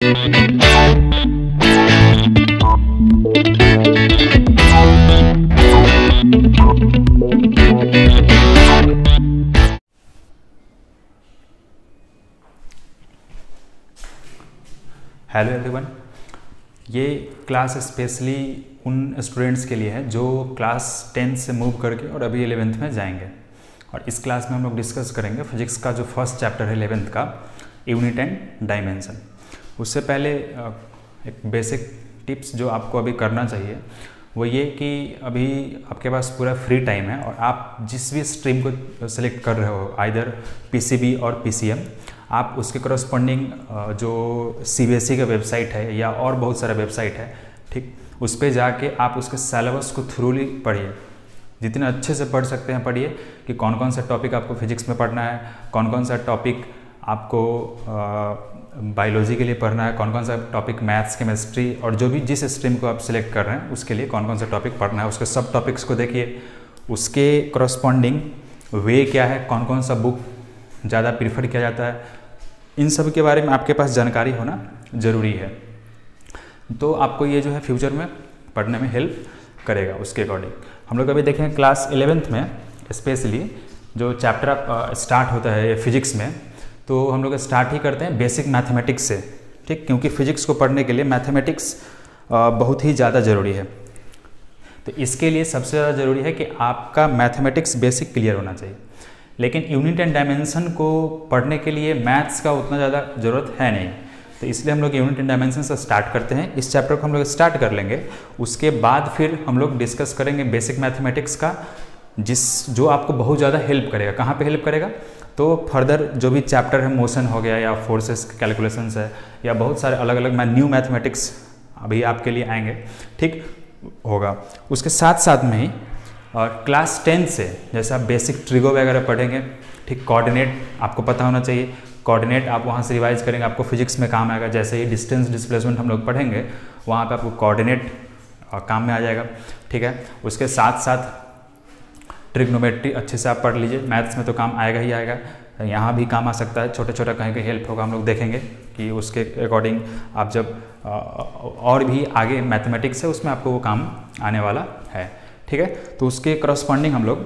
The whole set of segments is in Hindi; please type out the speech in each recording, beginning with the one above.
हेलो एवरीवन, ये क्लास स्पेशली उन स्टूडेंट्स के लिए है जो क्लास 10 से मूव करके और अभी 11th में जाएंगे। और इस क्लास में हम लोग डिस्कस करेंगे फिजिक्स का जो फर्स्ट चैप्टर है 11th का, यूनिट एंड डायमेंशन। उससे पहले एक बेसिक टिप्स जो आपको अभी करना चाहिए वो ये कि अभी आपके पास पूरा फ्री टाइम है और आप जिस भी स्ट्रीम को सेलेक्ट कर रहे हो, आइदर पीसीबी और पीसीएम, आप उसके करस्पॉन्डिंग जो सीबीएसई का वेबसाइट है या और बहुत सारा वेबसाइट है, ठीक, उस पर जाके आप उसके सिलेबस को थ्रूली पढ़िए। जितने अच्छे से पढ़ सकते हैं पढ़िए कि कौन कौन सा टॉपिक आपको फिजिक्स में पढ़ना है, कौन कौन सा टॉपिक आपको बायोलॉजी के लिए पढ़ना है, कौन कौन सा टॉपिक मैथ्स, केमिस्ट्री और जो भी जिस स्ट्रीम को आप सिलेक्ट कर रहे हैं उसके लिए कौन कौन सा टॉपिक पढ़ना है, उसके सब टॉपिक्स को देखिए, उसके करस्पॉन्डिंग वे क्या है, कौन कौन सा बुक ज़्यादा प्रीफर किया जाता है, इन सब के बारे में आपके पास जानकारी होना ज़रूरी है। तो आपको ये जो है फ्यूचर में पढ़ने में हेल्प करेगा। उसके अकॉर्डिंग हम लोग अभी देखें क्लास 11th में स्पेशली जो चैप्टर स्टार्ट होता है फिजिक्स में, तो हम लोग स्टार्ट ही करते हैं बेसिक मैथमेटिक्स से, ठीक, क्योंकि फिजिक्स को पढ़ने के लिए मैथमेटिक्स बहुत ही ज़्यादा ज़रूरी है। तो इसके लिए सबसे ज़्यादा ज़रूरी है कि आपका मैथमेटिक्स बेसिक क्लियर होना चाहिए। लेकिन यूनिट एंड डायमेंशन को पढ़ने के लिए मैथ्स का उतना ज़्यादा ज़रूरत है नहीं, तो इसलिए हम लोग यूनिट एंड डायमेंशन से स्टार्ट करते हैं। इस चैप्टर को हम लोग स्टार्ट कर लेंगे, उसके बाद फिर हम लोग डिस्कस करेंगे बेसिक मैथमेटिक्स का, जो आपको बहुत ज़्यादा हेल्प करेगा। कहाँ पे हेल्प करेगा? तो फर्दर जो भी चैप्टर है, मोशन हो गया या फोर्सेस कैलकुलेशंस है या बहुत सारे अलग अलग न्यू मैथमेटिक्स अभी आपके लिए आएंगे, ठीक होगा। उसके साथ साथ में ही और क्लास 10 से जैसे आप बेसिक ट्रिगो वगैरह पढ़ेंगे, ठीक, कोऑर्डिनेट आपको पता होना चाहिए, कोऑर्डिनेट आप वहाँ से रिवाइज करेंगे, आपको फिजिक्स में काम आएगा। जैसे ही डिस्टेंस डिस्प्लेसमेंट हम लोग पढ़ेंगे वहाँ पे आपको कोऑर्डिनेट काम में आ जाएगा, ठीक है। उसके साथ साथ ट्रिग्नोमेट्री अच्छे से आप पढ़ लीजिए, मैथ्स में तो काम आएगा ही आएगा, यहाँ भी काम आ सकता है, छोटे छोटा कहीं कहीं हेल्प होगा। हम लोग देखेंगे कि उसके अकॉर्डिंग आप जब और भी आगे मैथमेटिक्स है उसमें आपको वो काम आने वाला है, ठीक है। तो उसके करस्पॉन्डिंग हम लोग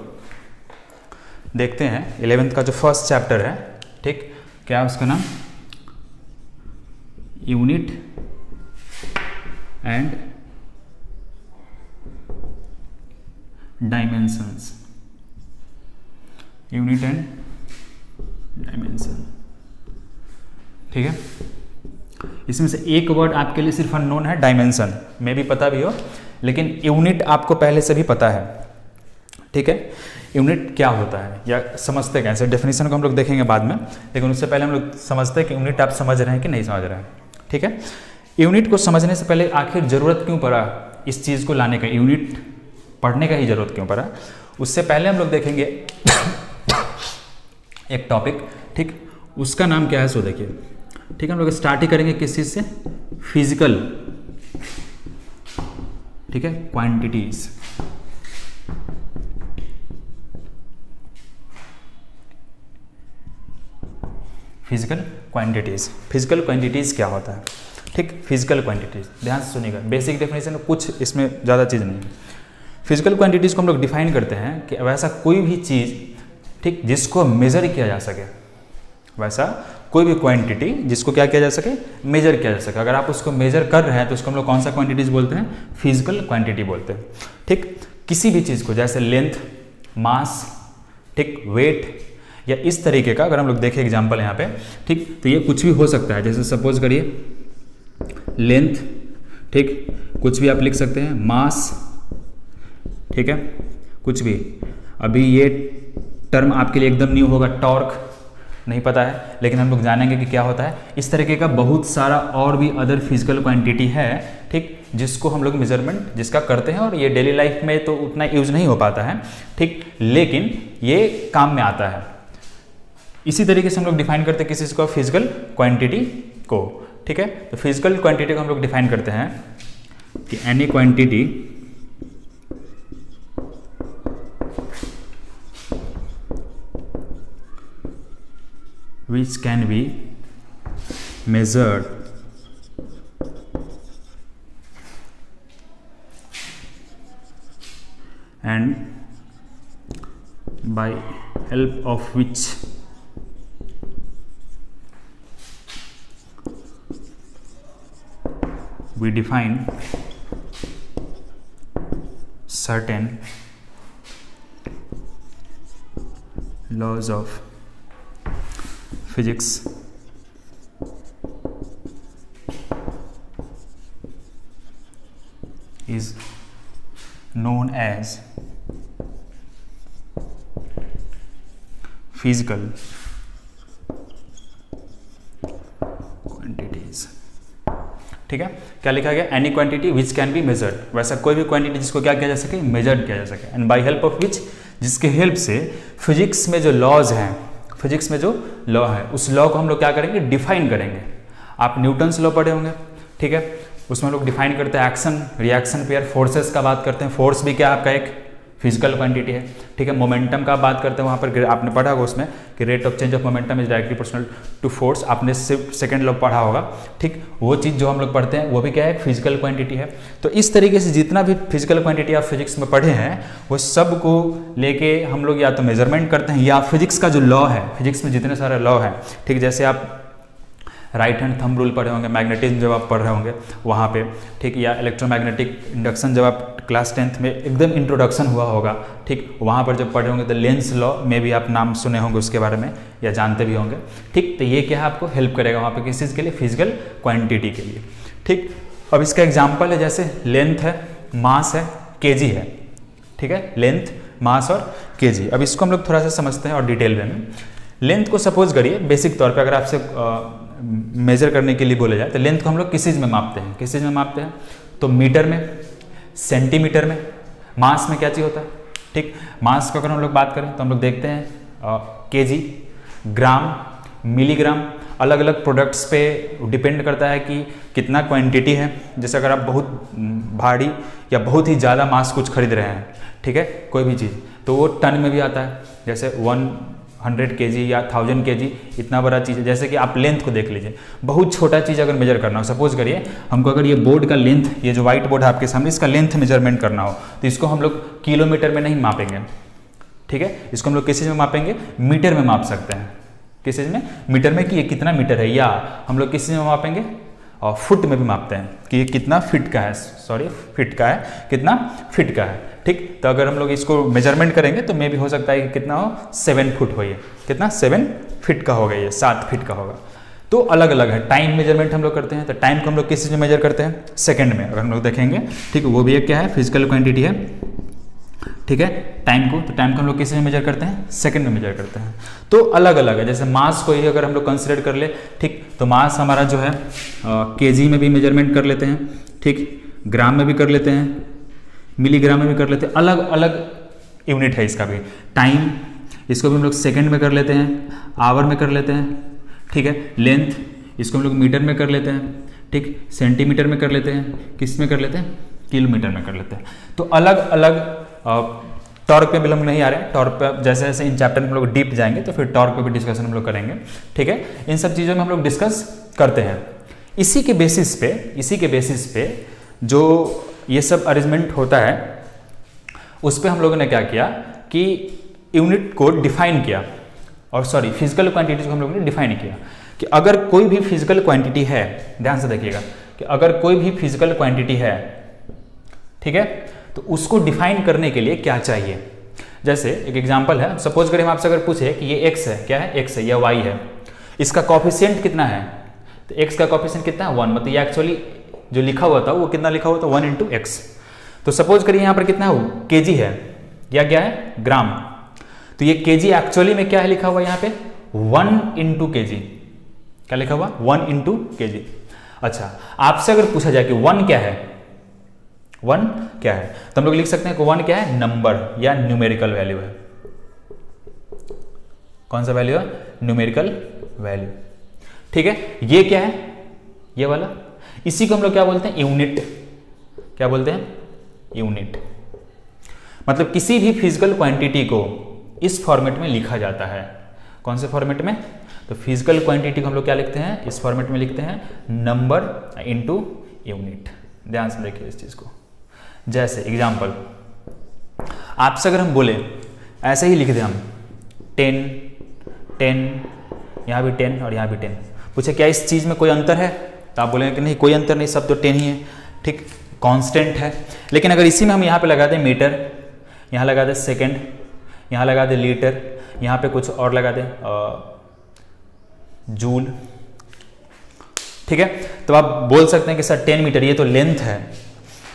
देखते हैं 11th का जो फर्स्ट चैप्टर है, ठीक, क्या है उसका नाम? Unit and dimensions. Unit and dimension, ठीक है। इसमें से एक वर्ड आपके लिए सिर्फ अननोन है, डायमेंशन में भी पता भी हो, लेकिन यूनिट आपको पहले से भी पता है, ठीक है। यूनिट क्या होता है या समझते कैसे, डेफिनेशन को हम लोग देखेंगे बाद में, लेकिन उससे पहले हम लोग समझते हैं कि यूनिट आप समझ रहे हैं कि नहीं समझ रहे हैं, ठीक है। यूनिट को समझने से पहले आखिर ज़रूरत क्यों पड़ा इस चीज़ को लाने का, यूनिट पढ़ने का ही ज़रूरत क्यों पड़ा, उससे पहले हम लोग देखेंगे एक टॉपिक, ठीक, उसका नाम क्या है सो देखिए, ठीक है। हम लोग स्टार्ट ही करेंगे किस चीज़ से? फिजिकल, ठीक है, quantities. Physical quantities, physical quantities क्या होता है, ठीक, फिजिकल क्वांटिटीज ध्यान से सुनिएगा, बेसिक डेफिनेशन, कुछ इसमें ज़्यादा चीज़ नहीं है। फिजिकल क्वांटिटीज को हम लोग डिफाइन करते हैं कि वैसा कोई भी चीज़, ठीक, जिसको मेजर किया जा सके, वैसा कोई भी क्वांटिटी जिसको क्या किया जा सके, मेजर किया जा सके। अगर आप उसको मेजर कर रहे हैं तो उसको हम लोग कौन सा क्वांटिटीज बोलते हैं? फिजिकल क्वांटिटी बोलते हैं, ठीक। किसी भी चीज़ को जैसे लेंथ, मास, ठीक, वेट या इस तरीके का अगर हम लोग देखें एग्जांपल यहाँ पे, ठीक, तो ये कुछ भी हो सकता है। जैसे सपोज करिए लेंथ, ठीक, कुछ भी आप लिख सकते हैं, मास, ठीक है, कुछ भी। अभी ये टर्म आपके लिए एकदम न्यू होगा, टॉर्क नहीं पता है, लेकिन हम लोग जानेंगे कि क्या होता है। इस तरीके का बहुत सारा और भी अदर फिजिकल क्वांटिटी है, ठीक, जिसको हम लोग मेजरमेंट जिसका करते हैं और ये डेली लाइफ में तो उतना यूज नहीं हो पाता है, ठीक, लेकिन ये काम में आता है। इसी तरीके से हम लोग डिफाइन करते हैं किसी को, फिजिकल क्वांटिटी को, ठीक है। तो फिजिकल क्वांटिटी को हम लोग डिफाइन करते हैं कि any quantity which can be measured and by help of which we define certain laws of physics is known as physical quantities। ठीक है, क्या लिखा गया? Any quantity which can be measured, वैसा कोई भी क्वांटिटी जिसको क्या किया जा सके? मेजर्ड किया जा सके। And by help of which, जिसके हेल्प से फिजिक्स में जो लॉज हैं, फिजिक्स में जो लॉ है उस लॉ को हम लोग क्या करेंगे? डिफाइन करेंगे। आप न्यूटन्स लॉ पढ़े होंगे, ठीक है, उसमें हम लोग डिफाइन करते हैं एक्शन रिएक्शन पेयर, फोर्सेस का बात करते हैं। फोर्स भी क्या आपका एक फिजिकल क्वांटिटी है, ठीक है। मोमेंटम का बात करते हैं, वहाँ पर आपने पढ़ा होगा उसमें कि rate of change of momentum is directly proportional to force, आपने सिर्फ सेकंड लॉ पढ़ा होगा, ठीक। वो चीज़ जो हम लोग पढ़ते हैं वो भी क्या है? फिजिकल क्वांटिटी है। तो इस तरीके से जितना भी फिजिकल क्वांटिटी आप फिजिक्स में पढ़े हैं वो सब को लेके हम लोग या तो मेजरमेंट करते हैं या फिजिक्स का जो लॉ है, फिजिक्स में जितने सारे लॉ हैं, ठीक, जैसे आप राइट हैंड थंब रूल पढ़े होंगे, मैग्नेटिज्म जब आप पढ़ रहे होंगे वहाँ पे, ठीक, या इलेक्ट्रोमैग्नेटिक इंडक्शन जब आप क्लास 10th में एकदम इंट्रोडक्शन हुआ होगा, ठीक, वहाँ पर जब पढ़े होंगे तो लेंस लॉ में भी आप नाम सुने होंगे उसके बारे में या जानते भी होंगे, ठीक। तो ये क्या है? आपको हेल्प करेगा वहाँ पे किस चीज़ के लिए? फिजिकल क्वांटिटी के लिए, ठीक। अब इसका एग्जाम्पल है, जैसे लेंथ है, मास है, केजी है, ठीक है, लेंथ, मास और केजी। अब इसको हम लोग थोड़ा सा समझते हैं और डिटेल में। लेंथ को सपोज करिए बेसिक तौर पे अगर आपसे मेजर करने के लिए बोला जाए तो लेंथ को हम लोग किस चीज़ में मापते हैं? किस चीज़ में मापते हैं? तो मीटर में, सेंटीमीटर में। मास में क्या चीज़ होता है? ठीक, मास को अगर हम लोग बात करें तो हम लोग देखते हैं केजी, ग्राम, मिलीग्राम, अलग अलग प्रोडक्ट्स पे डिपेंड करता है कि कितना क्वांटिटी है। जैसे अगर आप बहुत भारी या बहुत ही ज़्यादा मास कुछ खरीद रहे हैं, ठीक है, कोई भी चीज़, तो वो टन में भी आता है। जैसे 100 kg या 1000 kg, इतना बड़ा चीज़ है। जैसे कि आप लेंथ को देख लीजिए, बहुत छोटा चीज़ अगर मेजर करना हो, सपोज करिए हमको अगर ये बोर्ड का लेंथ, ये जो व्हाइट बोर्ड है आपके सामने, इसका लेंथ मेजरमेंट करना हो तो इसको हम लोग किलोमीटर में नहीं मापेंगे, ठीक है, इसको हम लोग किस चीज़ में मापेंगे? मीटर में माप सकते हैं। किस चीज़ में? मीटर में, कि ये कितना मीटर है, या हम लोग किस चीज़ में मापेंगे? और फुट में भी मापते हैं कि ये कितना फीट का है, सॉरी फीट का है, कितना फीट का है, ठीक। तो अगर हम लोग इसको मेजरमेंट करेंगे तो मे भी हो सकता है कि कितना हो, 7 फुट हो, ये कितना 7 फीट का होगा, ये 7 फीट का होगा। तो अलग अलग है। टाइम मेजरमेंट हम लोग करते हैं, तो टाइम को हम लोग किस चीज़ में मेजर करते हैं? सेकंड में। अगर हम लोग देखेंगे, ठीक, वो भी एक क्या है? फिजिकल क्वांटिटी है, ठीक है। टाइम को, तो टाइम को हम लोग किस में मेजर करते हैं? सेकंड में मेजर करते हैं। तो अलग अलग है। जैसे मास को ही अगर हम लोग कंसिडर कर ले, ठीक, तो मास हमारा जो है केजी में भी मेजरमेंट कर लेते हैं, ठीक, ग्राम में भी कर लेते हैं, मिलीग्राम में भी कर लेते हैं, अलग अलग यूनिट है इसका भी। टाइम, इसको भी हम लोग सेकंड में कर लेते हैं, आवर में कर लेते हैं, ठीक है। लेंथ, इसको हम लोग मीटर में कर लेते हैं, ठीक, सेंटीमीटर में कर लेते हैं, किस में कर लेते हैं? किलोमीटर में कर लेते हैं। तो अलग अलग टॉर्क पे भी हम नहीं आ रहे हैं, टॉर्क पे जैसे जैसे इन चैप्टर में हम लोग डीप जाएंगे तो फिर टॉर्क पे भी डिस्कशन हम लोग करेंगे, ठीक है। इन सब चीज़ों में हम लोग डिस्कस करते हैं। इसी के बेसिस पे जो ये सब अरेंजमेंट होता है उस पर हम लोगों ने क्या किया कि यूनिट को डिफाइन किया, और सॉरी फिजिकल क्वांटिटीज को हम लोगों ने डिफाइन किया कि अगर कोई भी फिजिकल क्वांटिटी है, ध्यान से देखिएगा कि अगर कोई भी फिजिकल क्वांटिटी है, ठीक है, तो उसको डिफाइन करने के लिए क्या चाहिए। जैसे एक एग्जांपल है, सपोज करें हम आपसे अगर पूछे कि ये x है, क्या है? x है या y है, इसका कोफिशिएंट कितना है? तो x का कोफिशिएंट कितना है? 1। मतलब ये एक्चुअली जो लिखा हुआ था वो कितना लिखा हुआ था? 1 × x। तो सपोज करिए यहाँ पर कितना है? केजी है या क्या है? ग्राम। तो ये केजी एक्चुअली में क्या है लिखा हुआ यहाँ पे? 1 × kg। क्या लिखा हुआ? 1 × kg। अच्छा, आपसे अगर पूछा जाए कि 1 क्या है, 1 क्या है, तो हम लोग लिख सकते हैं कि 1 क्या है? नंबर या न्यूमेरिकल वैल्यू है। कौन सा वैल्यू है? न्यूमेरिकल वैल्यू, ठीक है। ये क्या है? ये वाला, इसी को हम लोग क्या बोलते हैं? यूनिट। क्या बोलते हैं? यूनिट। मतलब किसी भी फिजिकल क्वांटिटी को इस फॉर्मेट में लिखा जाता है। कौन से फॉर्मेट में? तो फिजिकल क्वांटिटी को हम लोग क्या लिखते हैं? इस फॉर्मेट में लिखते हैं, नंबर इनटू यूनिट। ध्यान से देखिए इस चीज को। जैसे एग्जांपल, आपसे अगर हम बोले ऐसे ही लिख दें हम 10 10, यहाँ भी 10 और यहाँ भी 10, पूछे क्या इस चीज़ में कोई अंतर है, तो आप बोलेंगे कि नहीं कोई अंतर नहीं, सब तो 10 ही है, ठीक, कांस्टेंट है। लेकिन अगर इसी में हम यहाँ पे लगा दें मीटर, यहाँ लगा दें सेकंड, यहाँ लगा दें लीटर, यहाँ पे कुछ और लगा दें जूल, ठीक है, तो आप बोल सकते हैं कि सर 10 मीटर ये तो लेंथ है,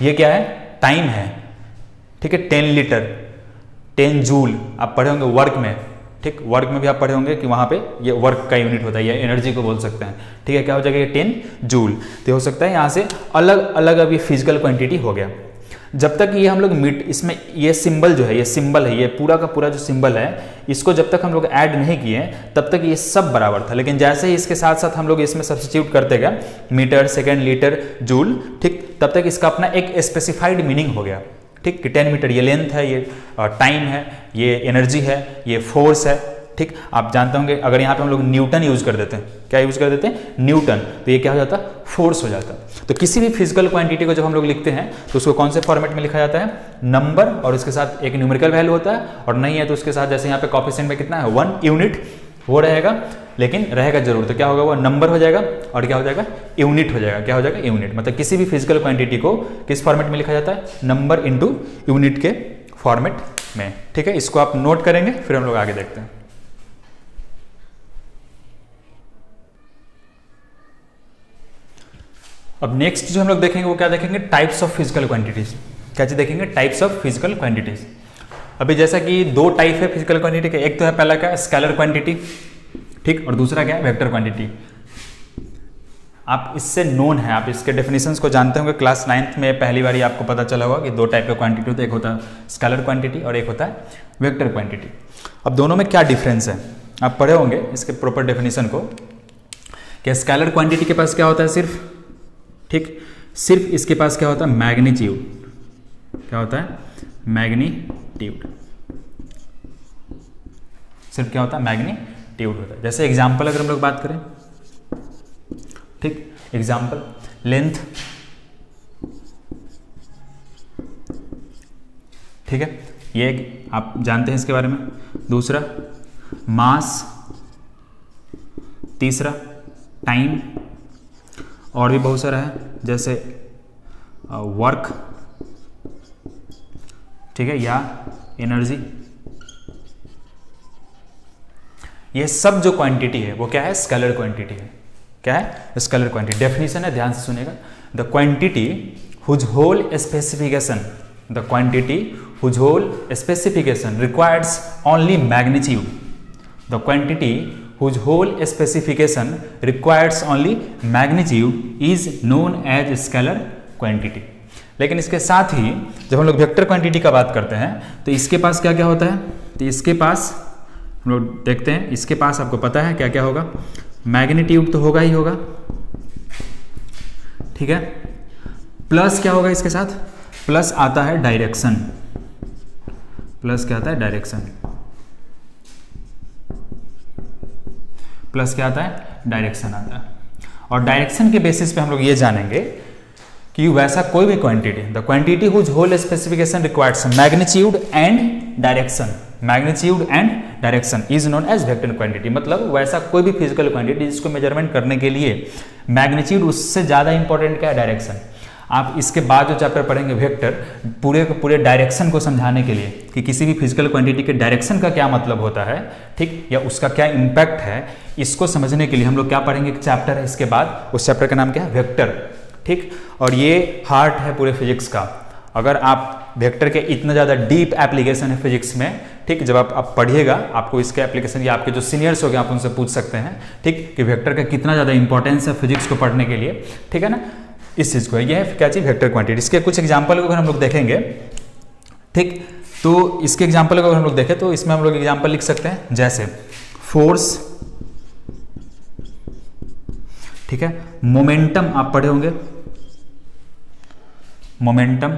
ये क्या है, टाइम है, ठीक है। 10 लीटर 10 जूल आप पढ़े होंगे वर्क में, ठीक, वर्क में भी आप पढ़े होंगे कि वहाँ पे ये वर्क का यूनिट होता है, ये एनर्जी को बोल सकते हैं, ठीक है। क्या हो जाएगा ये 10 जूल, तो हो सकता है यहाँ से अलग अलग अभी फिजिकल क्वांटिटी हो गया। जब तक ये हम लोग इसमें ये सिंबल जो है, ये सिंबल है, ये पूरा का पूरा जो सिंबल है, इसको जब तक हम लोग ऐड नहीं किए तब तक ये सब बराबर था। लेकिन जैसे ही इसके साथ साथ हम लोग इसमें सब्स्टिट्यूट करते गए मीटर सेकेंड लीटर जूल, ठीक, तब तक इसका अपना एक स्पेसिफाइड मीनिंग हो गया, ठीक, कि 10 मीटर ये लेंथ है, ये टाइम है, ये एनर्जी है, ये फोर्स है, ठीक। आप जानते होंगे अगर यहाँ पे हम लोग न्यूटन यूज कर देते हैं, क्या यूज कर देते हैं, न्यूटन, तो ये क्या हो जाता, फोर्स हो जाता। तो किसी भी फिजिकल क्वांटिटी को जब हम लोग लिखते हैं तो उसको कौन से फॉर्मेट में लिखा जाता है, नंबर, और उसके साथ एक न्यूमेरिकल वैल्यू होता है, और नहीं है तो उसके साथ जैसे यहाँ पे कोएफिशिएंट में कितना है 1 यूनिट वो रहेगा, लेकिन रहेगा जरूर, तो क्या होगा वो नंबर हो जाएगा और क्या हो जाएगा, यूनिट हो जाएगा, क्या हो जाएगा, यूनिट। मतलब किसी भी फिजिकल क्वांटिटी को किस फॉर्मेट में लिखा जाता है, नंबर इंटू यूनिट के फॉर्मेट में, ठीक है। इसको आप नोट करेंगे, फिर हम लोग आगे देखते हैं। अब नेक्स्ट जो हम लोग देखेंगे वो क्या देखेंगे, टाइप्स ऑफ फिजिकल क्वांटिटीज। क्या चीज देखेंगे, टाइप्स ऑफ फिजिकल क्वांटिटीज। अभी जैसा कि दो टाइप है फिजिकल क्वांटिटी के, एक तो है पहला क्या है, स्केलर क्वांटिटी, ठीक, और दूसरा क्या है, वेक्टर क्वांटिटी। आप इससे नोन है, आप इसके डेफिनेशंस को जानते होंगे, क्लास 9th में पहली बार आपको पता चला होगा कि दो टाइप का क्वांटिटी होता है, एक होता है स्केलर क्वांटिटी और एक होता है वेक्टर क्वांटिटी। अब दोनों में क्या डिफरेंस है आप पढ़े होंगे इसके प्रॉपर डेफिनेशन को, कि स्केलर क्वांटिटी के पास क्या होता है सिर्फ, ठीक, सिर्फ इसके पास क्या होता है, मैग्नीट्यूड, क्या होता है, मैग्नीट्यूड, सिर्फ क्या होता है, मैग्नीट्यूड होता है। जैसे एग्जांपल अगर हम लोग बात करें, ठीक, एग्जांपल लेंथ, ठीक है, ये आप जानते हैं इसके बारे में। दूसरा मास, तीसरा टाइम, और भी बहुत सारा है जैसे वर्क, ठीक है, या एनर्जी। ये सब जो क्वांटिटी है वो क्या है, स्केलर क्वांटिटी है। क्या है, स्केलर क्वांटिटी। डेफिनेशन है, ध्यान से सुनेगा, the quantity whose whole specification, the quantity whose whole specification requires only magnitude, the quantity whose whole specification requires only magnitude is known as scalar quantity। लेकिन इसके साथ ही जब हम लोग वेक्टर क्वांटिटी का बात करते हैं तो इसके पास क्या क्या होता है, तो इसके पास हम लोग देखते हैं, इसके पास आपको पता है क्या क्या होगा, मैग्नीट्यूड तो होगा ही होगा, ठीक है, प्लस क्या होगा इसके साथ, प्लस आता है डायरेक्शन, प्लस क्या आता है, डायरेक्शन, प्लस क्या आता है, डायरेक्शन आता है। और डायरेक्शन के बेसिस पे हम लोग ये जानेंगे कि वैसा कोई भी quantity, the quantity whose whole specification requires magnitude and direction, magnitude and direction is known as vector quantity. मतलब वैसा कोई भी फिजिकल क्वांटिटी जिसको मेजरमेंट करने के लिए मैग्नीट्यूड उससे ज़्यादा इंपॉर्टेंट क्या है, डायरेक्शन। आप इसके बाद जो चैप्टर पढ़ेंगे वेक्टर, पूरे के पूरे डायरेक्शन को समझाने के लिए कि किसी भी फिजिकल क्वांटिटी के डायरेक्शन का क्या मतलब होता है, ठीक, या उसका क्या इम्पैक्ट है, इसको समझने के लिए हम लोग क्या पढ़ेंगे, एक चैप्टर है इसके बाद, उस चैप्टर का नाम क्या है, वेक्टर, ठीक। और ये हार्ट है पूरे फिजिक्स का। अगर आप वेक्टर के इतना ज़्यादा डीप एप्लीकेशन है फिजिक्स में, ठीक, जब आप पढ़िएगा आपको इसके एप्लीकेशन, या आपके जो सीनियर्स हो गए आप उनसे पूछ सकते हैं, ठीक, कि वेक्टर का कितना ज़्यादा इंपॉर्टेंस है फिजिक्स को पढ़ने के लिए, ठीक है ना, इस चीज़ को। ये है क्या चीज़, वेक्टर क्वांटिटी। इसके कुछ एग्जाम्पल अगर हम लोग देखेंगे, ठीक, तो इसके एग्जाम्पल अगर हम लोग देखें तो इसमें हम लोग एग्जाम्पल लिख सकते हैं, जैसे फोर्स, ठीक है, मोमेंटम आप पढ़े होंगे, मोमेंटम,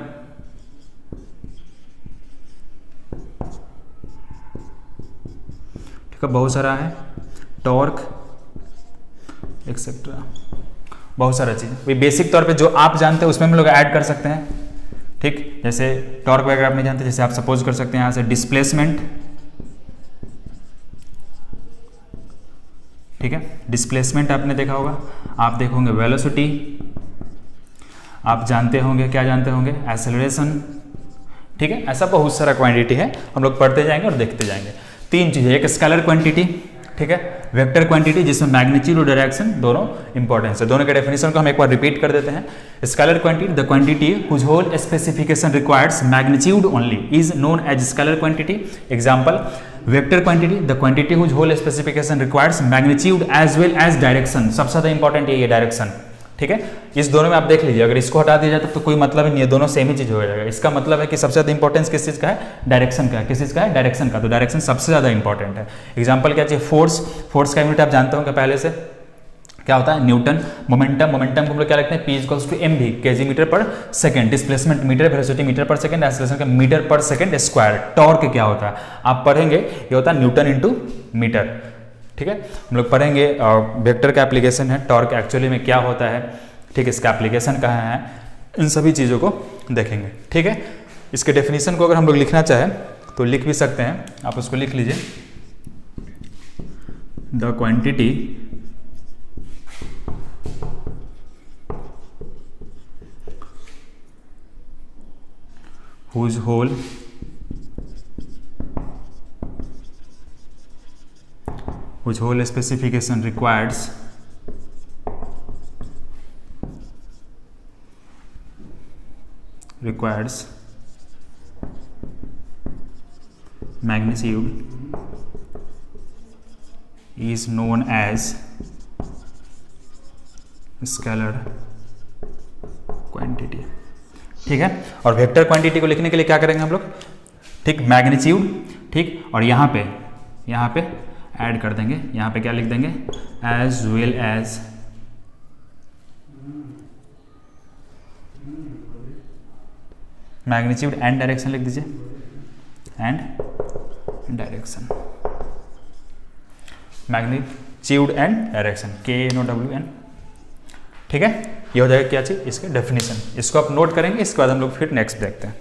ठीक है, बहुत सारा है, टॉर्क एक्सेट्रा, बहुत सारा चीज़। बेसिक तौर पे जो आप जानते हैं उसमें हम लोग ऐड कर सकते हैं, ठीक, जैसे टॉर्क वगैरह आप नहीं जानते, जैसे आप सपोज कर सकते हैं यहाँ से डिस्प्लेसमेंट, ठीक है, डिस्प्लेसमेंट आपने देखा होगा, आप देखोगे वेलोसिटी, आप जानते होंगे, क्या जानते होंगे, एक्सेलरेशन, ठीक है। ऐसा बहुत सारा क्वांटिटी है, हम लोग पढ़ते जाएंगे और देखते जाएंगे। तीन चीजें, एक स्केलर क्वांटिटी, ठीक है, वेक्टर क्वांटिटी जिसमें मैग्नीट्यूड और डायरेक्शन दोनों इंपॉर्टेंस है। दोनों के डेफिनेशन को हम एक बार रिपीट कर देते हैं। Scalar quantity, the quantity whose whole specification requires magnitude only is known as scalar quantity. Example, vector quantity, the quantity whose whole specification requires magnitude as well as direction. सबसे ज्यादा इंपॉर्टेंट ये डायरेक्शन, ठीक है। इस दोनों में आप देख लीजिए, अगर इसको हटा दिया जाए तो कोई मतलब ही नहीं है, दोनों सेम ही चीज हो जाएगा। इसका मतलब है कि सबसे ज्यादा इंपॉर्टेंस किस चीज का है, डायरेक्शन का है। किस चीज का है, डायरेक्शन का। तो डायरेक्शन सबसे ज्यादा इंपॉर्टेंट है। एग्जांपल क्या चाहिए, फोर्स, फोर्स का यूनिट आप जानते होंगे पहले से, क्या होता है, न्यूटन। मोमेंटम, मोमेंटम को हम लोग क्या लिखते हैं, P equals to mv, kg metre पर second. Displacement metre, velocity metre पर सेकंड, एक्सेलरेशन का मीटर पर सेकंड स्क्वायर। टॉर्क क्या होता है आप पढ़ेंगे, ये होता है न्यूटन इंटू मीटर, ठीक है। हम लोग पढ़ेंगे वेक्टर का एप्लीकेशन है, टॉर्क एक्चुअली में क्या होता है, ठीक है, इसका एप्लीकेशन कहाँ है, इन सभी चीज़ों को देखेंगे, ठीक है। इसके डेफिनेशन को अगर हम लोग लिखना चाहें तो लिख भी सकते हैं, आप उसको लिख लीजिए। The quantity whose whole specification requires magnitude is known as scalar quantity, ठीक है। और वेक्टर क्वांटिटी को लिखने के लिए क्या करेंगे हम लोग, ठीक, मैग्नीट्यूड, ठीक, और यहाँ पे ऐड कर देंगे, यहाँ पे क्या लिख देंगे, as well as magnitude and direction लिख दीजिए, and direction, magnitude and direction, KNOWN, ठीक है। ये हो जाएगा क्या चीज, इसके डेफिनेशन। इसको आप नोट करेंगे, इसके बाद हम लोग फिर नेक्स्ट देखते हैं।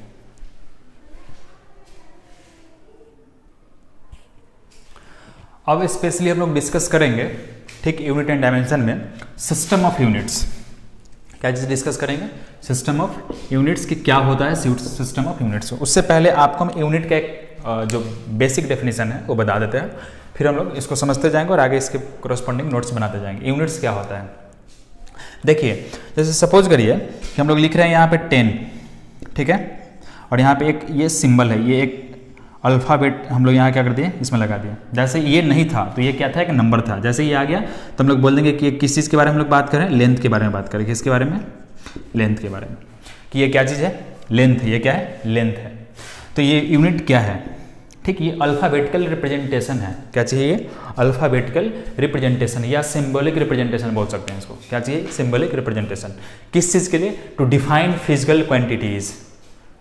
अब स्पेशली हम लोग डिस्कस करेंगे, ठीक, यूनिट एंड डायमेंशन में सिस्टम ऑफ यूनिट्स। क्या चीज डिस्कस करेंगे, सिस्टम ऑफ यूनिट्स की क्या होता है, सिस्टम ऑफ यूनिट्स। उससे पहले आपको हम यूनिट का एक जो बेसिक डेफिनेशन है वो बता देते हैं, फिर हम लोग इसको समझते जाएंगे और आगे इसके कोरस्पॉन्डिंग नोट्स बनाते जाएंगे। यूनिट्स क्या होता है, देखिए, जैसे सपोज करिए कि हम लोग लिख रहे हैं यहाँ पे 10, ठीक है, और यहाँ पे एक ये सिंबल है, ये एक अल्फ़ाबेट हम लोग यहाँ क्या कर दिए, इसमें लगा दिया। जैसे ये नहीं था तो ये क्या था, एक नंबर था। जैसे ये आ गया तो हम लोग बोल देंगे कि किस चीज़ के बारे में हम लोग बात करें, लेंथ के बारे में बात करें। किसके बारे में, लेंथ के बारे में, कि ये क्या चीज़ है, लेंथ है। ये क्या है, लेंथ है। तो ये यूनिट क्या है, ठीक, ये अल्फ़ाबेटिकल रिप्रेजेंटेशन है। क्या चाहिए, ये अल्फ़ाबेटिकल रिप्रेजेंटेशन या सिंबॉलिक रिप्रेजेंटेशन बोल सकते हैं इसको। क्या चाहिए, सिंबॉलिक रिप्रेजेंटेशन। किस चीज़ के लिए, टू डिफाइन फिजिकल क्वांटिटीज़,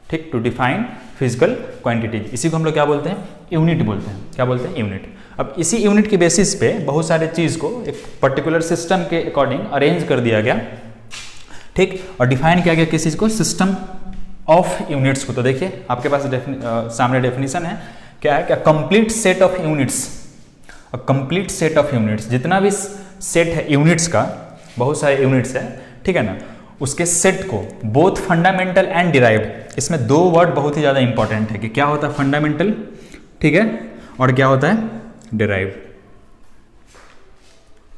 ठीक, टू डिफाइन फिजिकल क्वांटिटीज। इसी को हम लोग क्या बोलते हैं, यूनिट बोलते हैं। क्या बोलते हैं, यूनिट। अब इसी यूनिट की बेसिस पे बहुत सारे चीज़ को एक पर्टिकुलर सिस्टम के अकॉर्डिंग अरेंज कर दिया गया, ठीक, और डिफाइन किया गया किस चीज़ को, सिस्टम ऑफ यूनिट्स को। तो देखिए आपके पास सामने डेफिनेशन है, क्या है, क्या, complete set of units. Complete set of units, जितना भी सेट है यूनिट्स का, बहुत सारे यूनिट्स है, ठीक है ना, उसके सेट को बोथ फंडामेंटल एंड डिराइव्ड। इसमें दो वर्ड बहुत ही ज़्यादा इंपॉर्टेंट है कि क्या होता है फंडामेंटल, ठीक है, और क्या होता है डिराइव्ड।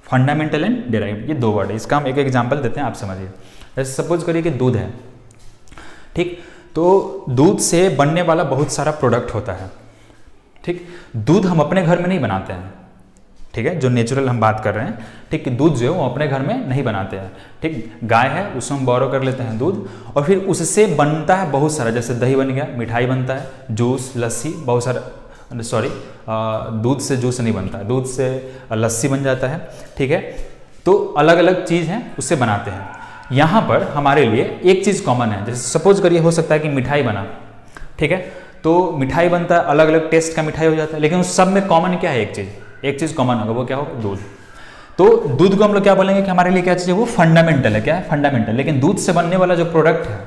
फंडामेंटल एंड डिराइव्ड, ये दो वर्ड है। इसका हम एक एग्जांपल देते हैं, आप समझिए। जैसे सपोज करिए कि दूध है, ठीक, तो दूध से बनने वाला बहुत सारा प्रोडक्ट होता है, ठीक। दूध हम अपने घर में नहीं बनाते हैं, ठीक है, जो नेचुरल हम बात कर रहे हैं, ठीक, दूध जो है वो अपने घर में नहीं बनाते हैं, ठीक। गाय है, उससे हम बोरो कर लेते हैं दूध, और फिर उससे बनता है बहुत सारा, जैसे दही बन गया, मिठाई बनता है, जूस, लस्सी, बहुत सारा, सॉरी, दूध से जूस नहीं बनता है, दूध से लस्सी बन जाता है, ठीक है। तो अलग अलग चीज़ हैं, उससे बनाते हैं। यहाँ पर हमारे लिए एक चीज़ कॉमन है, जैसे सपोज करिए हो सकता है कि मिठाई बना, ठीक है, तो मिठाई बनता है, अलग अलग टेस्ट का मिठाई हो जाता है, लेकिन उस सब में कॉमन क्या है, एक चीज़ कॉमन होगा, वो क्या होगा, दूध। तो दूध को हम लोग क्या बोलेंगे कि हमारे लिए क्या चीज़ है, वो फंडामेंटल है। क्या है, फंडामेंटल। लेकिन दूध से बनने वाला जो प्रोडक्ट है,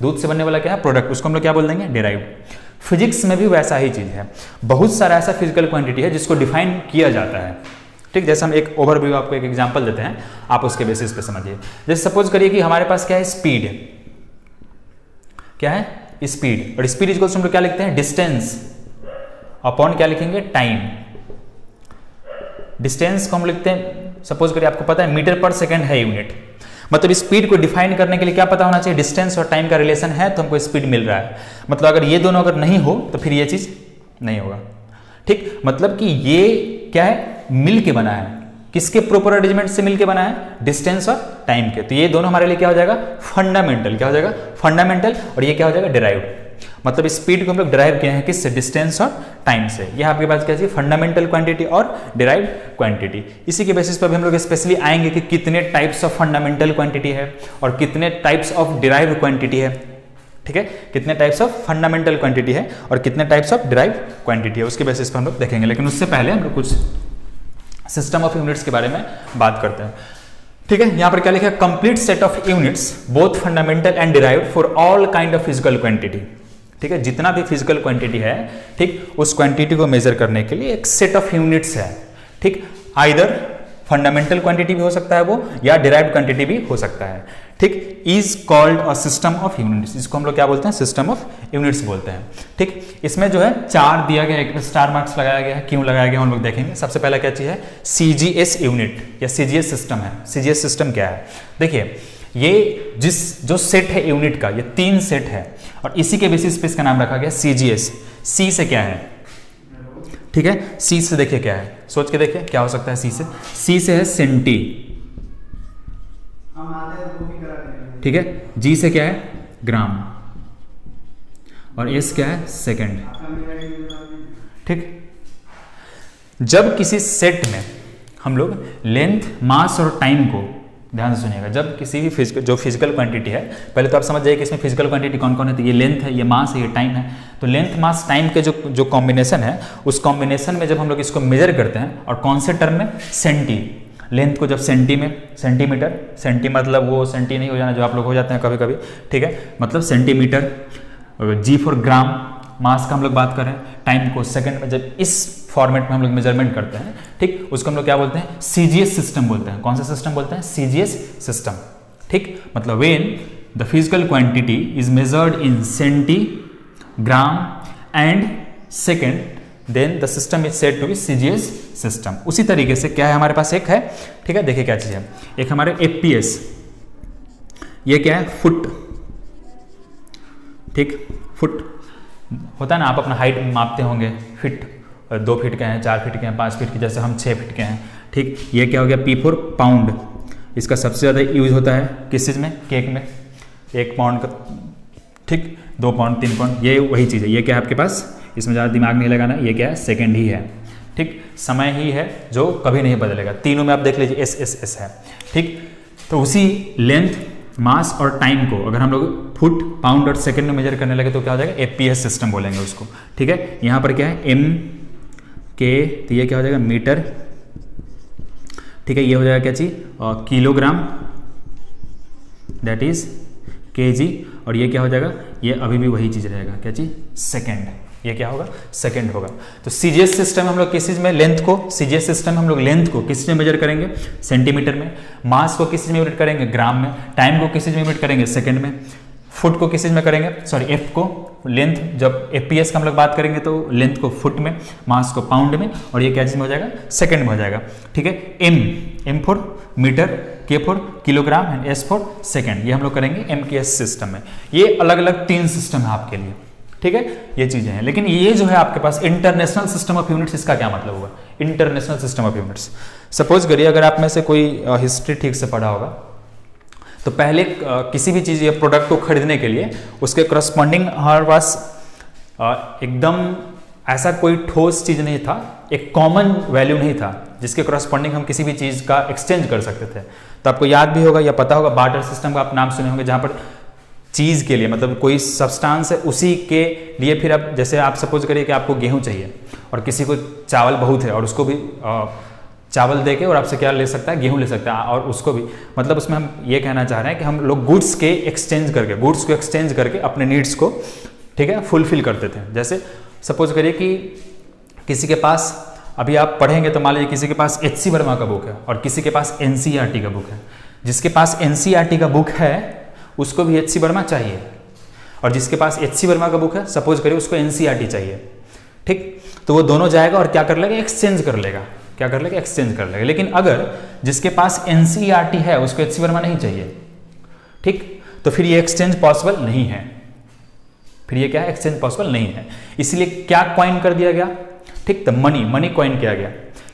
दूध से बनने वाला क्या है, प्रोडक्ट, उसको हम लोग क्या बोल देंगे, डेराइव्ड। फिजिक्स में भी वैसा ही चीज़ है, बहुत सारा ऐसा फिजिकल क्वांटिटी है जिसको डिफाइन किया जाता है, ठीक। जैसे हम एक ओवरव्यू, आपको एक एग्जांपल देते हैं, आप उसके बेसिस पे समझिए। जैसे सपोज करिए कि हमारे पास क्या है, स्पीड, क्या है, स्पीड, और स्पीड इक्वल्स हम लोग क्या लिखते हैं, डिस्टेंस अपॉन क्या लिखेंगे, टाइम। डिस्टेंस को हम लिखते हैं, सपोज करिए आपको पता है मीटर पर सेकंड है यूनिट, मतलब स्पीड को डिफाइन करने के लिए क्या पता होना चाहिए, डिस्टेंस और टाइम का रिलेशन है तो हमको स्पीड मिल रहा है। मतलब अगर ये दोनों अगर नहीं हो तो फिर ये चीज नहीं होगा, ठीक। मतलब कि ये क्या है, मिल के बना है, किसके प्रॉपर अरेंजमेंट से मिल के बना है, डिस्टेंस और टाइम के। तो ये दोनों हमारे लिए क्या हो जाएगा, फंडामेंटल, क्या हो जाएगा, फंडामेंटल, और ये क्या हो जाएगा, डिराइव्ड। मतलब स्पीड को हम लोग डिराइव किए हैं किससे, डिस्टेंस और टाइम से। ये आपके पास क्या चाहिए, फंडामेंटल क्वांटिटी और डिराइव्ड क्वांटिटी। इसी के बेसिस पर भी हम लोग स्पेशली आएंगे कि कितने टाइप्स ऑफ फंडामेंटल क्वांटिटी है और कितने टाइप्स ऑफ डिराइव्ड क्वांटिटी है, ठीक है। कितने टाइप्स ऑफ फंडामेंटल क्वांटिटी है और कितने टाइप्स ऑफ डिराइव्ड क्वांटिटी है, उसके बेसिस पर हम लोग देखेंगे। लेकिन उससे पहले हम लोग कुछ सिस्टम ऑफ यूनिट्स के बारे में बात करते हैं, ठीक है। यहां पर क्या लिखा है, complete set of units both fundamental and derived for all kind of physical quantity, ठीक है। जितना भी फिजिकल क्वांटिटी है, ठीक, उस क्वांटिटी को मेजर करने के लिए एक सेट ऑफ यूनिट्स है, ठीक। आइदर फंडामेंटल क्वांटिटी भी हो सकता है वो, या डिराइव्ड क्वांटिटी भी हो सकता है, ठीक। Is called a system of units, इसको हम लोग क्या बोलते हैं, सिस्टम ऑफ यूनिट्स बोलते हैं, ठीक। इसमें जो है 4 दिया गया, एक स्टार मार्क्स लगाया गया है, क्यों लगाया गया हम लोग देखेंगे। सबसे पहला क्या चीज है, सीजीएस यूनिट या सीजीएस सिस्टम है। सीजीएस सिस्टम क्या है, देखिए ये जो सेट है यूनिट का, ये 3 सेट है और इसी के बेसिस पे इसका नाम रखा गया सीजीएस। सी से क्या है, ठीक है, सी से देखिए क्या है, सोच के देखिए क्या हो सकता है सी से। सी से है सेंटी, ठीक है। जी से क्या है, ग्राम, और एस क्या है, सेकंड, ठीक। जब किसी सेट में हम लोग लेंथ, मास और टाइम को, ध्यान से सुनिएगा, जब किसी भी फिजिकल क्वांटिटी है, पहले तो आप समझ जाइए कि इसमें फिजिकल क्वांटिटी कौन कौन है। तो ये लेंथ है, ये मास है, ये टाइम है। तो लेंथ, मास, टाइम के जो कॉम्बिनेशन है, उस कॉम्बिनेशन में जब हम लोग इसको मेजर करते हैं, और कौन से टर्म में, सेंटी, लेंथ को जब सेंटी में, सेंटीमीटर, सेंटी मतलब वो सेंटी नहीं हो जाना जो आप लोग हो जाते हैं कभी कभी, ठीक है, मतलब सेंटीमीटर। जी फॉर ग्राम, मास का हम लोग बात कर रहे हैं, टाइम को सेकंड में जब इस फॉर्मेट में हम लोग मेजरमेंट करते हैं, ठीक, उसको हम लोग क्या बोलते हैं, सीजीएस सिस्टम बोलते हैं। कौन सा सिस्टम बोलते हैं, सीजीएस सिस्टम, ठीक। मतलब when the physical quantity is measured in centi, gram and second, then the system is said to be CGS system. उसी तरीके से क्या है, हमारे पास एक है, ठीक है, देखिए क्या चीज है, एक हमारे एफपीएस, ये क्या है, फुट, ठीक। फुट होता है ना, आप अपना हाइट मापते होंगे, फिट, 2 फीट के हैं, 4 फीट के हैं, 5 फीट के, जैसे हम 6 फीट के हैं, ठीक। ये क्या हो गया, पी फॉर पाउंड, इसका सबसे ज़्यादा यूज होता है किस चीज़ में, केक में, 1 पाउंड का, ठीक, 2 पाउंड, 3 पाउंड, ये वही चीज़ है। ये क्या है आपके पास, इसमें ज़्यादा दिमाग नहीं लगाना, ये क्या है, सेकेंड ही है, ठीक। समय ही है जो कभी नहीं बदलेगा, तीनों में आप देख लीजिए एस है, ठीक। तो उसी लेंथ, मास और टाइम को अगर हम लोग फुट, पाउंड और सेकंड में मेजर करने लगे तो क्या हो जाएगा, एफपीएस सिस्टम बोलेंगे उसको, ठीक है। यहाँ पर क्या है, एम के, तो ये क्या हो जाएगा, मीटर, ठीक है। ये हो जाएगा क्या चीज, किलोग्राम, दैट इज केजी, और ये क्या हो जाएगा, ये अभी भी वही चीज रहेगा, क्या चीज, सेकंड, ये क्या होगा, सेकंड होगा। तो सीजीएस सिस्टम हम लोग किस चीज में, लेंथ को, सीजीएस सिस्टम में हम लोग लेंथ को किस चीज में मेजर करेंगे, सेंटीमीटर में, मास को किस चीज में यूनिट करेंगे, ग्राम में, टाइम को किस चीज में यूनिट करेंगे, सेकंड में, फुट को किस चीज में करेंगे, सॉरी एफ को, लेंथ, जब एफपीएस का हम लोग बात करेंगे तो लेंथ को फुट में, मास को पाउंड में, और ये क्या चीज में हो जाएगा, सेकंड में हो जाएगा, ठीक है। एम फॉर मीटर, के for kilogram and S for second, ये हम लोग करेंगे एमकेएस सिस्टम में। ये अलग अलग 3 सिस्टम है आपके लिए, ठीक है, ये चीजें हैं। लेकिन ये जो है आपके पास इंटरनेशनल सिस्टम ऑफ यूनिट्स, इसका क्या मतलब होगा, international system of units. Suppose करिए अगर आप में से कोई हिस्ट्री ठीक से पढ़ा होगा, तो पहले किसी भी चीज़ या प्रोडक्ट को खरीदने के लिए उसके करस्पॉन्डिंग हमारे पास एकदम ऐसा कोई ठोस चीज़ नहीं था, एक कॉमन वैल्यू नहीं था जिसके करस्पॉन्डिंग हम किसी भी चीज़ का एक्सचेंज कर सकते थे। तो आपको याद भी होगा या पता होगा, बार्टर सिस्टम का आप नाम सुने होंगे, जहाँ पर चीज़ के लिए, मतलब कोई सब्सटेंस है उसी के लिए, फिर आप जैसे आप सपोज करिए कि आपको गेहूँ चाहिए और किसी को चावल बहुत है और उसको भी चावल देके और आपसे क्या ले सकता है, गेहूं ले सकता है। और उसको भी मतलब उसमें हम ये कहना चाह रहे हैं कि हम लोग गुड्स को एक्सचेंज करके अपने नीड्स को, ठीक है, फुलफिल करते थे। जैसे सपोज करिए कि किसी के पास, अभी आप पढ़ेंगे तो मान लीजिए किसी के पास एच.सी. वर्मा का बुक है और किसी के पास एन.सी.ई.आर.टी. का बुक है। जिसके पास एन.सी.ई.आर.टी. का बुक है उसको भी एच.सी. वर्मा चाहिए, और जिसके पास एच.सी. वर्मा का बुक है सपोज करिए उसको एन.सी.ई.आर.टी. चाहिए, ठीक। तो वो दोनों जाएगा और क्या कर लेगा, एक्सचेंज कर लेगा। क्या कर लेगा, एक्सचेंज कर लेगा। लेकिन अगर जिसके पास एन.सी.ई.आर.टी. है उसको एच.सी. वर्मा नहीं चाहिए, ठीक, तो फिर ये एक्सचेंज पॉसिबल नहीं है। फिर ये क्या है, एक्सचेंज पॉसिबल नहीं है। इसलिए क्या कॉइन कर दिया गया, ठीक, तो मनी कॉइन किया गया।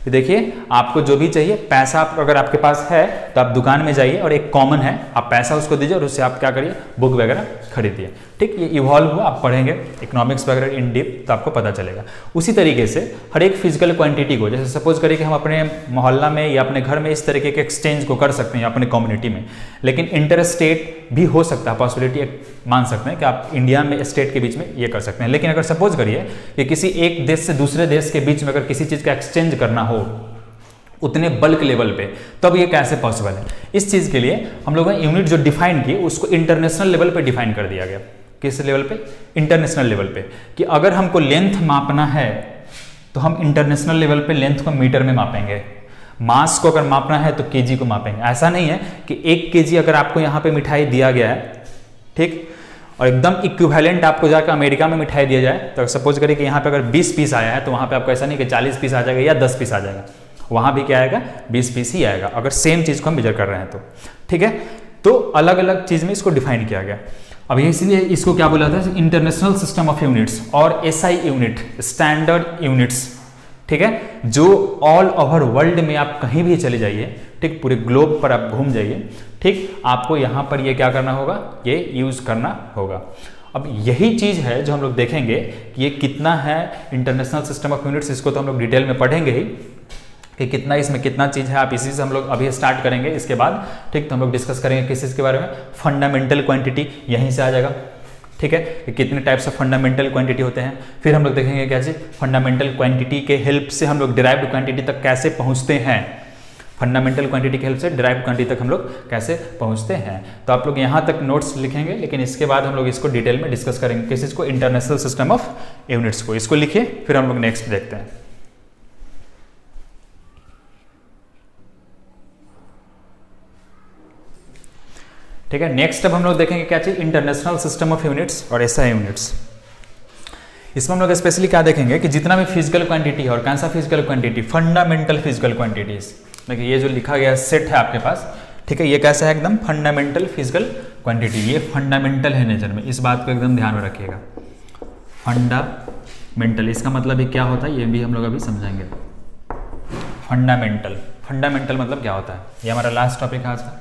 देखिए आपको जो भी चाहिए पैसा, आप अगर आपके पास है तो आप दुकान में जाइए और एक कॉमन है, आप पैसा उसको दीजिए और उससे आप क्या करिए, बुक वगैरह खरीदिए, ठीक। ये इवॉल्व हुआ, आप पढ़ेंगे इकोनॉमिक्स वगैरह इन डीप तो आपको पता चलेगा। उसी तरीके से हर एक फिजिकल क्वांटिटी को, जैसे सपोज करिए कि हम अपने मोहल्ला में या अपने घर में इस तरीके के एक्सचेंज को कर सकते हैं अपने कम्युनिटी में, लेकिन इंटर स्टेट भी हो सकता है, पॉसिबिलिटी मान सकते हैं कि आप इंडिया में स्टेट के बीच में ये कर सकते हैं। लेकिन अगर सपोज करिए कि किसी एक देश से दूसरे देश के बीच में अगर किसी चीज़ का एक्सचेंज करना हो उतने बल्क लेवल पे, तब ये कैसे पॉसिबल है। इस चीज़ के लिए हम लोगों ने यूनिट जो डिफाइन की उसको इंटरनेशनल लेवल पे डिफाइन कर दिया गया। किस लेवल पे, इंटरनेशनल लेवल पे, कि अगर हमको लेंथ मापना है तो हम इंटरनेशनल लेवल पे लेंथ को मीटर में मापेंगे, मास को अगर मापना है तो केजी को मापेंगे। ऐसा नहीं है कि 1 केजी अगर आपको यहाँ पे मिठाई दिया गया है, ठीक, और एकदम इक्विवेलेंट आपको जाकर अमेरिका में मिठाई दिया जाए, तो सपोज करिए कि यहाँ पे अगर 20 पीस आया है तो वहाँ पे आपको ऐसा नहीं कि 40 पीस आ जाएगा या 10 पीस आ जाएगा, वहाँ भी क्या आएगा, 20 पीस ही आएगा, अगर सेम चीज़ को हम मेजर कर रहे हैं तो, ठीक है। तो अलग अलग चीज़ में इसको डिफाइन किया गया। अब इसलिए इसको क्या बोला था, इंटरनेशनल सिस्टम ऑफ यूनिट्स और एसआई यूनिट, स्टैंडर्ड यूनिट्स, ठीक है, जो ऑल ओवर वर्ल्ड में आप कहीं भी चले जाइए, ठीक, पूरे ग्लोब पर आप घूम जाइए, ठीक, आपको यहाँ पर ये क्या करना होगा, ये यूज करना होगा। अब यही चीज है जो हम लोग देखेंगे कि ये कितना है इंटरनेशनल सिस्टम ऑफ यूनिट्स, इसको तो हम लोग डिटेल में पढ़ेंगे ही कि कितना इसमें कितना चीज है। आप इसी से हम लोग अभी स्टार्ट करेंगे, इसके बाद ठीक तो हम लोग डिस्कस करेंगे किस चीज के बारे में, फंडामेंटल क्वांटिटी यहीं से आ जाएगा, ठीक है, कि कितने टाइप्स ऑफ फंडामेंटल क्वांटिटी होते हैं। फिर हम लोग देखेंगे क्या चीज, फंडामेंटल क्वांटिटी के हेल्प से हम लोग डिराइव्ड क्वांटिटी तक कैसे पहुंचते हैं, फंडामेंटल क्वांटिटी की हेल्प से डिराइव्ड क्वांटिटी तक हम लोग कैसे पहुंचते हैं। तो आप लोग यहाँ तक नोट्स लिखेंगे, लेकिन इसके बाद हम लोग इसको डिटेल में डिस्कस करेंगे किस चीज को, इंटरनेशनल सिस्टम ऑफ यूनिट्स को। इसको लिखिए, फिर हम लोग नेक्स्ट देखते हैं। ठीक है, नेक्स्ट अब हम लोग देखेंगे क्या चीज, इंटरनेशनल सिस्टम ऑफ यूनिट्स और एसआई यूनिट्स। इसमें हम लोग स्पेशली क्या देखेंगे कि जितना भी फिजिकल क्वांटिटी है, और कौन सा physical quantity, fundamental physical quantities. देखिए ये जो लिखा गया सेट है आपके पास, ठीक है, ये कैसा है, एकदम फंडामेंटल फिजिकल क्वांटिटी, ये फंडामेंटल है नेचर में, इस बात को एकदम ध्यान में रखिएगा। फंडामेंटल इसका मतलब ये क्या होता है, ये भी हम लोग अभी समझेंगे। फंडामेंटल, फंडामेंटल मतलब क्या होता है, ये हमारा लास्ट टॉपिक है आज का,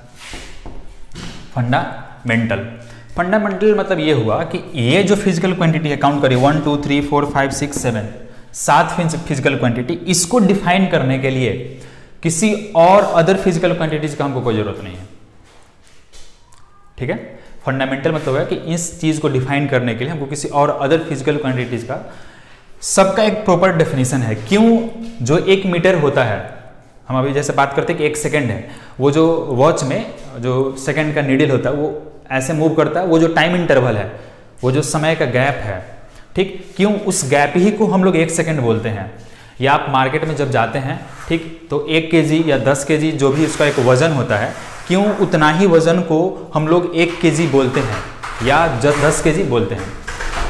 फंडामेंटल। फंडामेंटल मतलब ये हुआ कि ये जो फिजिकल क्वांटिटी है, काउंट करिए 1 2 3 4 5 6 7 7 फिजिकल क्वांटिटी, इसको डिफाइन करने के लिए किसी और अदर फिजिकल क्वांटिटीज का हमको कोई जरूरत नहीं है। ठीक है, फंडामेंटल मतलब है कि इस चीज को डिफाइन करने के लिए हमको किसी और अदर फिजिकल क्वांटिटीज का सबका एक प्रॉपर डेफिनेशन है। क्यों, जो 1 मीटर होता है, हम अभी जैसे बात करते हैं कि 1 सेकेंड है, वो जो वॉच में जो सेकेंड का नीडल होता है वो ऐसे मूव करता है, वो जो टाइम इंटरवल है, वो जो समय का गैप है, ठीक, क्यों उस गैप ही को हम लोग 1 सेकेंड बोलते हैं। या आप मार्केट में जब जाते हैं, ठीक, तो 1 केजी या 10 केजी जो भी उसका एक वजन होता है, क्यों उतना ही वजन को हम लोग 1 केजी बोलते हैं या 10 केजी बोलते हैं।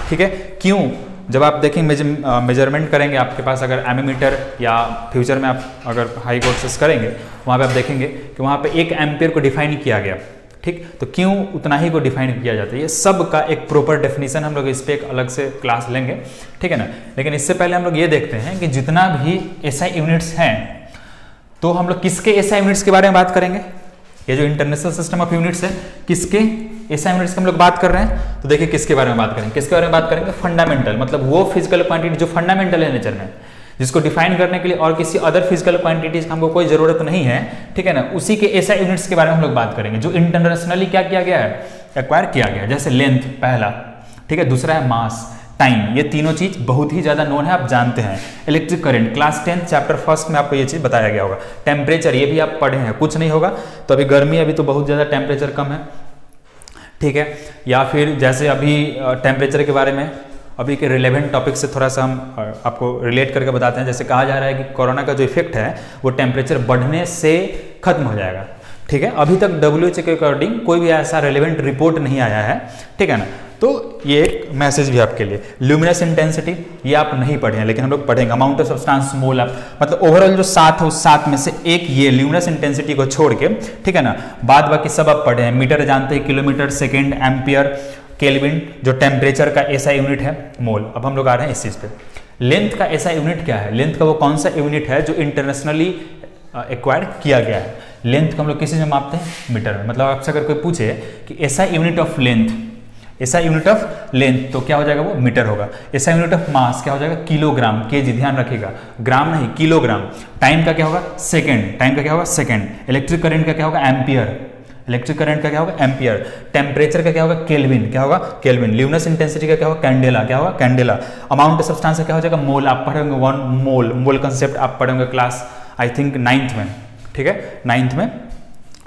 ठीक है, क्यों, जब आप देखें मेजरमेंट करेंगे, आपके पास अगर एमीमीटर या फ्यूचर में आप अगर हाई कोर्सेस करेंगे, वहाँ पे आप देखेंगे कि वहाँ पे 1 एम्पियर को डिफाइन किया गया, ठीक, तो क्यों उतना ही को डिफाइन किया जाता है। ये सब का एक प्रॉपर डेफिनेशन हम लोग इस पर एक अलग से क्लास लेंगे, ठीक है ना। लेकिन इससे पहले हम लोग ये देखते हैं कि जितना भी एसआई यूनिट्स हैं, तो हम लोग किसके एसआई यूनिट्स के बारे में बात करेंगे। ये जो इंटरनेशनल सिस्टम ऑफ यूनिट्स है, किसके एसआई यूनिट्स की हम लोग बात कर रहे हैं। तो देखिए किसके बारे में बात करेंगे, किसके बारे में बात करेंगे, फंडामेंटल, मतलब वो फिजिकल क्वांटिटी जो फंडामेंटल है नेचर में, जिसको डिफाइन करने के लिए और किसी अदर फिजिकल क्वांटिटीज का हमको कोई जरूरत नहीं है, ठीक है ना। उसी के एसआई यूनिट्स के बारे में हम लोग बात करेंगे जो इंटरनेशनली क्या किया गया है, एक्वायर किया गया है। जैसे लेंथ पहला, ठीक है, दूसरा है मास, टाइम, ये तीनों चीज बहुत ही ज्यादा नोन है, आप जानते हैं। Electric current class 10 chapter first में आपको ये चीज बताया गया होगा। टेम्परेचर ये भी आप पढ़े हैं, कुछ नहीं होगा। तो अभी गर्मी, अभी तो बहुत ज्यादा टेम्परेचर कम है, ठीक है। या फिर जैसे अभी टेम्परेचर के बारे में अभी के रिलेवेंट टॉपिक से थोड़ा सा हम आपको रिलेट करके बताते हैं। जैसे कहा जा रहा है कि कोरोना का जो इफेक्ट है वो टेम्परेचर बढ़ने से खत्म हो जाएगा, ठीक है। अभी तक WHO के अकॉर्डिंग कोई भी ऐसा रिलेवेंट रिपोर्ट नहीं आया है, ठीक है ना। तो ये एक मैसेज भी आपके लिए। ल्यूमिनस इंटेंसिटी ये आप नहीं पढ़े हैं, लेकिन हम लोग पढ़ेंगे। अमाउंट ऑफ सब्सटेंस मोल, आप मतलब ओवरऑल जो 7 है उस 7 में से एक ये ल्यूमिनस इंटेंसिटी को छोड़ के, ठीक है ना, बाद बाकी सब आप पढ़े हैं। मीटर जानते हैं, किलोमीटर, सेकेंड, एम्पियर, केल्विन, जो टेम्परेचर का SI यूनिट है, मोल। अब हम लोग आ रहे हैं इस चीज पे। लेंथ का SI यूनिट क्या है? लेंथ का वो कौन सा यूनिट है जो इंटरनेशनली एक्वायर्ड किया गया है? लेंथ को हम लोग किसी में मापते हैं? मीटर में। मतलब आपसे अगर कोई पूछे कि SI unit of length, SI unit of length, तो क्या हो जाएगा? वो मीटर होगा। SI यूनिट ऑफ मास क्या हो जाएगा? किलोग्राम, केजी, ध्यान रखिएगा, ग्राम नहीं, किलोग्राम। टाइम का क्या होगा? सेकेंड, टाइम का क्या होगा? सेकेंड। इलेक्ट्रिक करंट का क्या होगा? एम्पियर, इलेक्ट्रिक करंट का क्या होगा? एम्पियर। टेम्परेचर का क्या होगा? केल्विन, क्या होगा? केल्विन। ल्यूमिनस इंटेंसिटी का क्या होगा? कैंडेला, क्या होगा? कैंडेला। अमाउंट ऑफ सब्सटेंस का क्या हो जाएगा? मोल। आप पढ़ेंगे 1 मोल, मोल कंसेप्ट आप पढ़ेंगे क्लास आई थिंक 9th में, ठीक है, 9th में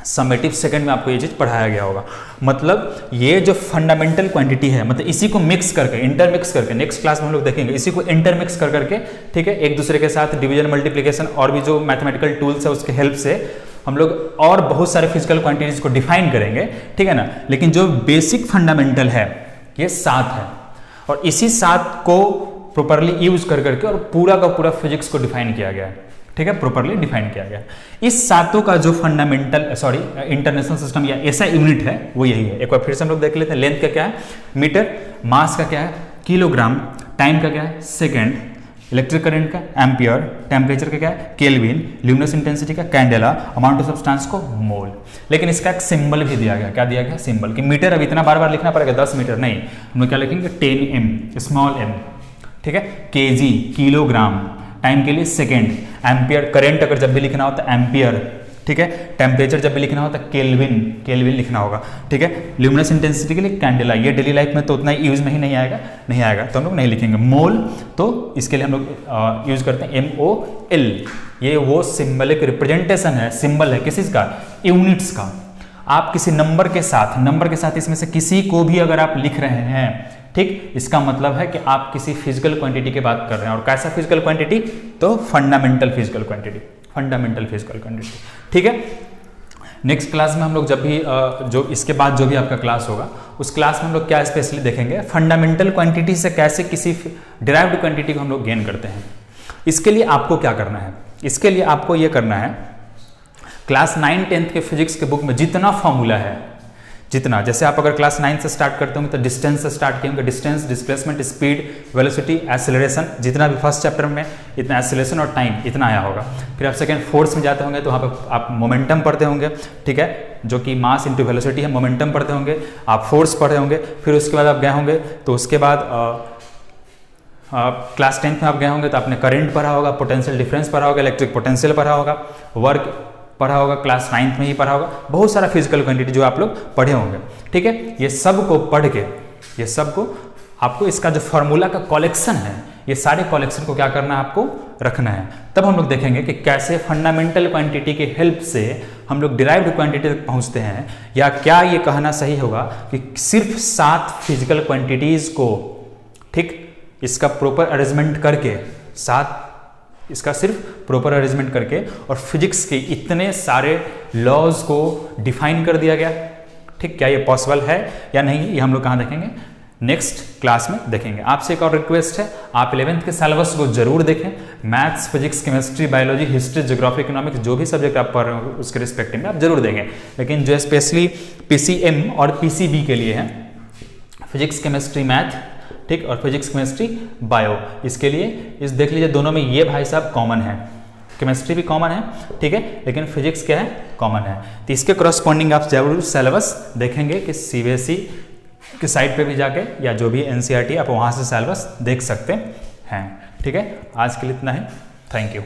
समेटिव सेकंड में आपको ये चीज पढ़ाया गया होगा। मतलब ये जो फंडामेंटल क्वांटिटी है, मतलब इसी को मिक्स करके, इंटरमिक्स करके, नेक्स्ट क्लास में हम लोग देखेंगे, इसी को इंटरमिक्स कर करके, ठीक है, एक दूसरे के साथ डिवीजन, मल्टीप्लिकेशन और भी जो मैथमेटिकल टूल्स है उसके हेल्प से हम लोग और बहुत सारे फिजिकल क्वांटिटीज को डिफाइन करेंगे, ठीक है ना। लेकिन जो बेसिक फंडामेंटल है ये 7 है, और इसी 7 को प्रॉपरली यूज कर करके और पूरा का पूरा फिजिक्स को डिफाइन किया गया है, ठीक है, प्रॉपरली डिफाइन किया गया। इस 7 का जो फंडामेंटल इंटरनेशनल सिस्टम या SI यूनिट है वो यही है। एक बार फिर से हम लोग देख लेते हैं। लेंथ का क्या है? मीटर। मास का क्या है? किलोग्राम। टाइम का क्या है? सेकेंड। इलेक्ट्रिक करंट का एम्पियर। टेम्परेचर का क्या है? केल्विन। ल्यूमिनस इंटेंसिटी का कैंडेला। अमाउंट ऑफ सब्सटेंस को मोल। लेकिन इसका एक सिंबल भी दिया गया। क्या दिया गया? सिंबल। कि मीटर अब इतना बार बार लिखना पड़ेगा, 10 मीटर नहीं, हम लोग क्या लिखेंगे? 10m, स्मॉल m, ठीक है। KG, kilogram. टाइम के लिए सेकेंड। एम्पियर, करंट अगर जब भी लिखना हो तो एम्पियर, ठीक है। टेम्परेचर जब भी लिखना हो तो केल्विन, केल्विन लिखना होगा, ठीक है। ल्यूमिनस इंटेंसिटी के लिए कैंडेला। ये डेली लाइफ में तो उतना यूज में ही नहीं आएगा, तो हम लोग नहीं लिखेंगे। मोल तो इसके लिए हम लोग यूज करते हैं MOL। ये वो सिंबलिक रिप्रेजेंटेशन है, सिंबल है किस का? यूनिट्स का। आप किसी नंबर के साथ इसमें से किसी को भी अगर आप लिख रहे हैं, ठीक, इसका मतलब है कि आप किसी फिजिकल क्वांटिटी की बात कर रहे हैं। और कैसा फिजिकल क्वांटिटी? तो fundamental physical quantity, fundamental physical quantity, ठीक है। नेक्स्ट क्लास में हम लोग जब भी जो इसके बाद जो भी आपका क्लास होगा उस क्लास में हम लोग क्या स्पेशली देखेंगे? फंडामेंटल क्वांटिटी से कैसे किसी डिराइव्ड क्वांटिटी को हम लोग गेन करते हैं। इसके लिए आपको क्या करना है? इसके लिए आपको ये करना है, क्लास 9, 10th के फिजिक्स के बुक में जितना फॉर्मूला है, जितना, जैसे आप अगर क्लास 9 से स्टार्ट करते होंगे तो डिस्टेंस से स्टार्ट किए होंगे। Distance, displacement, speed, velocity, acceleration, जितना भी फर्स्ट चैप्टर में इतना एक्सेलरेशन और टाइम इतना आया होगा। फिर आप सेकंड फोर्स में जाते होंगे तो वहाँ पर आप मोमेंटम पढ़ते होंगे, ठीक है, जो कि मास इंटू वेलोसिटी है, मोमेंटम पढ़ते होंगे, आप फोर्स पढ़े होंगे। फिर उसके बाद आप गए होंगे तो उसके बाद क्लास 10th में आप गए होंगे तो आपने करंट पढ़ा होगा, पोटेंशियल डिफरेंस पढ़ा होगा, इलेक्ट्रिक पोटेंशियल पढ़ा होगा, वर्क पढ़ा होगा, क्लास 9th में ही पढ़ा होगा। बहुत सारा फिजिकल क्वांटिटी जो आप लोग पढ़े होंगे, ठीक है। ये सब को पढ़ के, ये सब को आपको इसका जो फॉर्मूला का कलेक्शन है, ये सारे कलेक्शन को क्या करना है? आपको रखना है। तब हम लोग देखेंगे कि कैसे फंडामेंटल क्वांटिटी के हेल्प से हम लोग डिराइव्ड क्वांटिटी तक पहुंचते हैं। या क्या ये कहना सही होगा कि सिर्फ 7 फिजिकल क्वांटिटीज को, ठीक, इसका प्रॉपर अरेंजमेंट करके, 7 इसका सिर्फ प्रॉपर अरेंजमेंट करके और फिजिक्स के इतने सारे लॉज को डिफाइन कर दिया गया, ठीक, क्या ये पॉसिबल है या नहीं? ये हम लोग कहाँ देखेंगे? नेक्स्ट क्लास में देखेंगे। आपसे एक और रिक्वेस्ट है, आप 11th के सिलेबस को जरूर देखें। Maths, physics, chemistry, biology, history, geography, economics, जो भी सब्जेक्ट आप पढ़ रहे हो उसके रिस्पेक्टिव में आप जरूर देखें। लेकिन जो स्पेशली PCM और PCB के लिए है, फिजिक्स, केमिस्ट्री, मैथ, ठीक, और फिजिक्स, केमिस्ट्री, बायो, इसके लिए इस देख लीजिए दोनों में ये भाई साहब कॉमन है। केमिस्ट्री भी कॉमन है, ठीक है, लेकिन फिजिक्स क्या है? कॉमन है। तो इसके करस्पॉन्डिंग आप जरूर सिलेबस देखेंगे कि CBSE की साइट पे भी जाके या जो भी NCERT आप वहाँ से सिलेबस देख सकते हैं, ठीक है। आज के लिए इतना ही, थैंक यू।